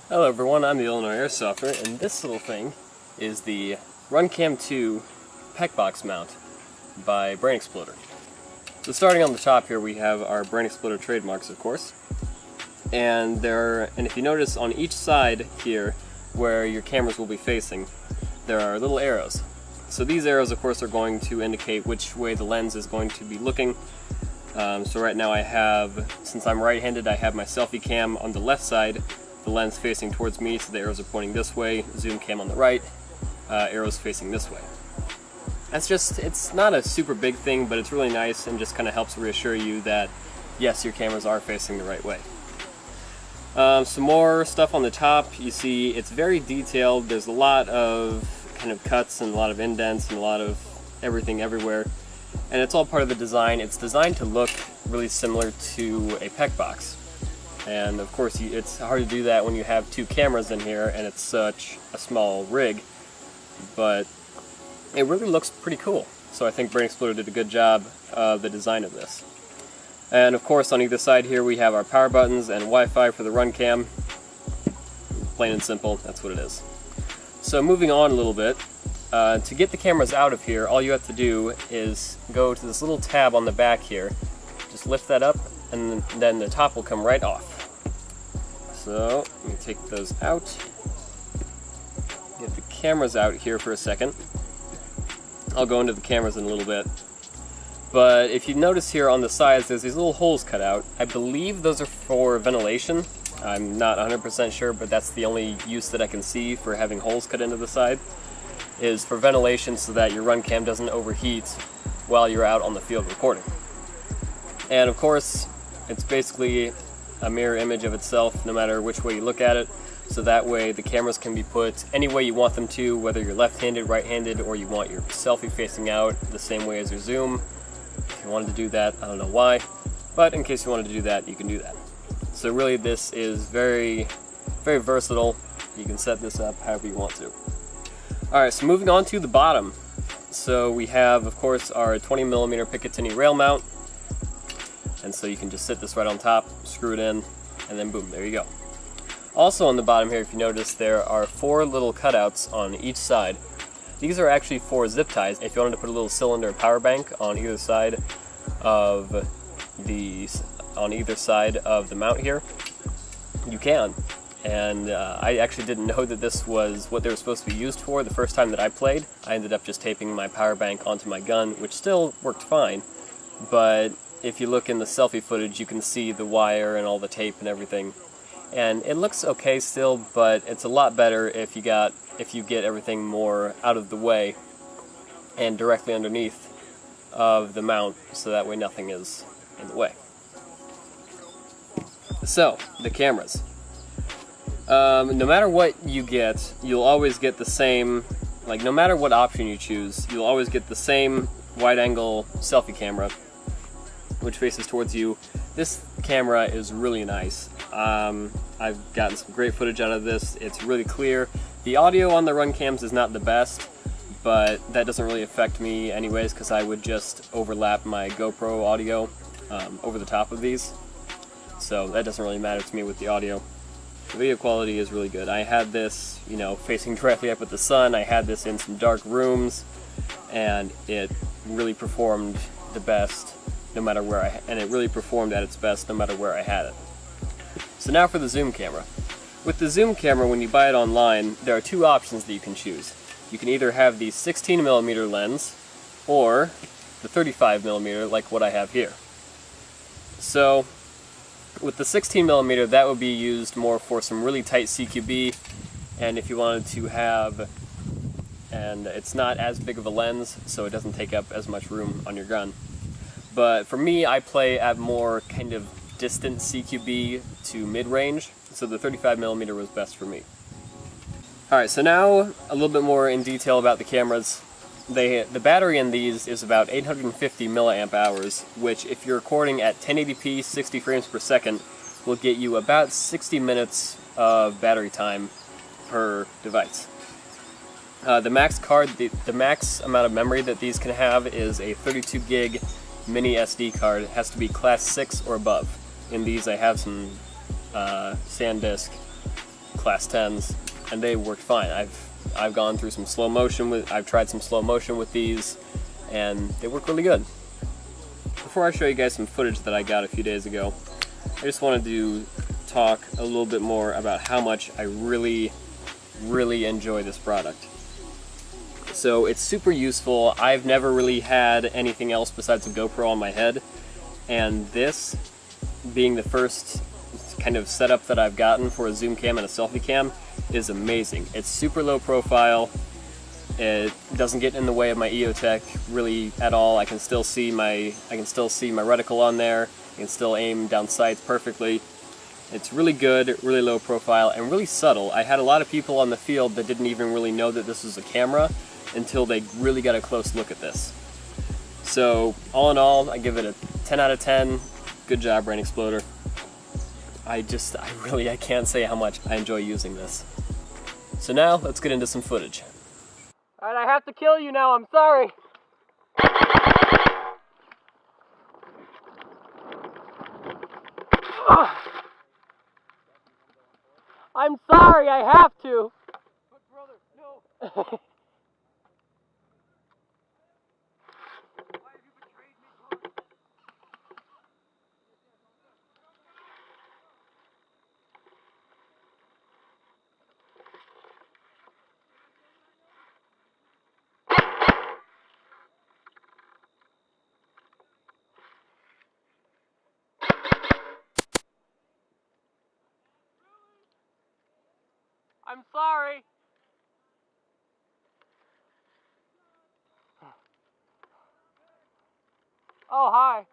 Hello everyone, I'm the Illinois Airsofter, and this little thing is the Runcam 2 PEQ box mount by BrainExploder. So starting on the top here we have our BrainExploder trademarks, of course, and if you notice on each side here where your cameras will be facing, there are little arrows. So these arrows, of course, are going to indicate which way the lens is going to be looking. So right now since I'm right-handed, I have my selfie cam on the left side, the lens facing towards me, so the arrows are pointing this way, zoom cam on the right, arrows facing this way. It's not a super big thing, but it's really nice and just kind of helps reassure you that, yes, your cameras are facing the right way. Some more stuff on the top. You see it's very detailed. There's a lot of kind of cuts and a lot of indents and a lot of everything everywhere. And it's all part of the design. It's designed to look really similar to a PEQ box. And of course it's hard to do that when you have two cameras in here and it's such a small rig. But it really looks pretty cool. So I think BrainExploder did a good job of the design of this. And of course on either side here we have our power buttons and Wi-Fi for the Runcam. Plain and simple, that's what it is. So moving on a little bit, to get the cameras out of here, all you have to do is go to this little tab on the back here, just lift that up, and then the top will come right off. So let me take those out, get the cameras out here for a second. I'll go into the cameras in a little bit. But if you notice here on the sides, there's these little holes cut out. I believe those are for ventilation. I'm not 100% sure, but that's the only use that I can see for having holes cut into the side, is for ventilation so that your Runcam doesn't overheat while you're out on the field recording. And of course, it's basically a mirror image of itself no matter which way you look at it, so that way the cameras can be put any way you want them to, whether you're left-handed, right-handed, or you want your selfie facing out the same way as your zoom. If you wanted to do that, I don't know why, but in case you wanted to do that, you can do that. So really this is very, very versatile. You can set this up however you want to. Alright, so moving on to the bottom. So we have, of course, our 20mm Picatinny rail mount. And so you can just sit this right on top, screw it in, and then boom, there you go. Also on the bottom here, if you notice, there are 4 little cutouts on each side. These are actually 4 zip ties. If you wanted to put a little cylinder power bank on either side of the mount here, you can. And I actually didn't know that this was what they were supposed to be used for the first time that I played. I ended up just taping my power bank onto my gun, which still worked fine. But if you look in the selfie footage, you can see the wire and all the tape and everything. And it looks okay still, but it's a lot better if you get everything more out of the way and directly underneath of the mount, so that way nothing is in the way. So, the cameras. No matter what you get, you'll always get the same, no matter what option you choose, you'll always get the same wide-angle selfie camera, which faces towards you. This camera is really nice. I've gotten some great footage out of this. It's really clear. The audio on the Runcams is not the best, but that doesn't really affect me anyways, because I would just overlap my GoPro audio over the top of these. So that doesn't really matter to me with the audio. The video quality is really good. I had this, facing directly up at the sun. I had this in some dark rooms, and it really performed the best no matter where and it really performed at its best no matter where I had it. So now for the zoom camera. With the zoom camera, when you buy it online, there are 2 options that you can choose. You can either have the 16mm lens or the 35mm like what I have here. So with the 16mm, that would be used more for some really tight CQB, and if you wanted to have, and it's not as big of a lens, so it doesn't take up as much room on your gun. But for me, I play at more kind of distant CQB to mid-range, so the 35mm was best for me. Alright, so now a little bit more in detail about the cameras. The battery in these is about 850 milliamp hours, which if you're recording at 1080p 60 frames per second will get you about 60 minutes of battery time per device. The max amount of memory that these can have is a 32 gig mini SD card. It has to be class 6 or above. In these I have some SanDisk class 10s, and they worked fine. I've gone through some slow motion I've tried some slow motion with these, and they work really good. Before I show you guys some footage that I got a few days ago, I just wanted to talk a little bit more about how much I really enjoy this product. So it's super useful. I've never really had anything else besides a GoPro on my head, and this being the first kind of setup that I've gotten for a zoom cam and a selfie cam is amazing. It's super low profile. It doesn't get in the way of my EOTech really at all. I can still see my reticle on there. I can still aim down sights perfectly. It's really good, really low profile, and really subtle. I had a lot of people on the field that didn't even really know that this was a camera until they really got a close look at this. So all in all, I give it a 10 out of 10. Good job, BrainExploder. I can't say how much I enjoy using this. So now, let's get into some footage. Alright, I have to kill you now, I'm sorry. I'm sorry, I have to. But brother, no. Why have you betrayed me, brother? I'm sorry. Oh, hi.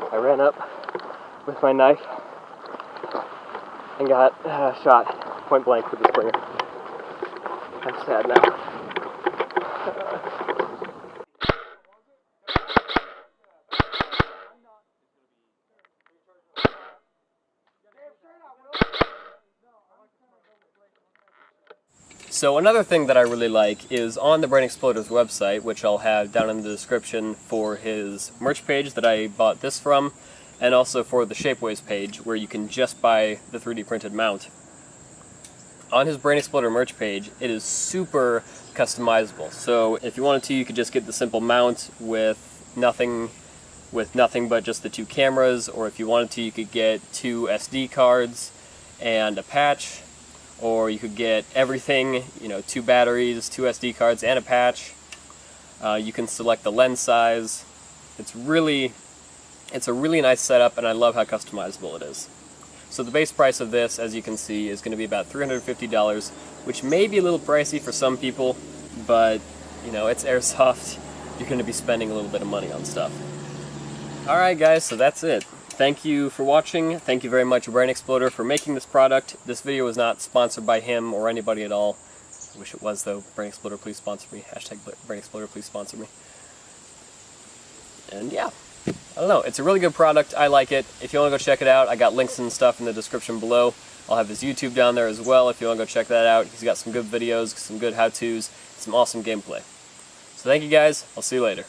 I ran up with my knife and got shot point blank with the slinger. I'm sad now. So another thing that I really like is on the BrainExploder's website, which I'll have down in the description for his merch page that I bought this from, and also for the Shapeways page where you can just buy the 3D printed mount. On his BrainExploder merch page, it is super customizable. So if you wanted to, you could just get the simple mount with nothing but just the two cameras, or if you wanted to, you could get 2 SD cards and a patch. Or you could get everything, 2 batteries, 2 SD cards, and a patch. You can select the lens size. It's a really nice setup, and I love how customizable it is. So the base price of this, as you can see, is going to be about $350, which may be a little pricey for some people, but, it's airsoft. You're going to be spending a little bit of money on stuff. Alright guys, so that's it. Thank you for watching. Thank you very much, BrainExploder, for making this product. This video was not sponsored by him or anybody at all. I wish it was, though. BrainExploder, please sponsor me. Hashtag BrainExploder, please sponsor me. And yeah, I don't know. It's a really good product. I like it. If you want to go check it out, I got links and stuff in the description below. I'll have his YouTube down there as well if you want to go check that out. He's got some good videos, some good how-tos, some awesome gameplay. So thank you guys. I'll see you later.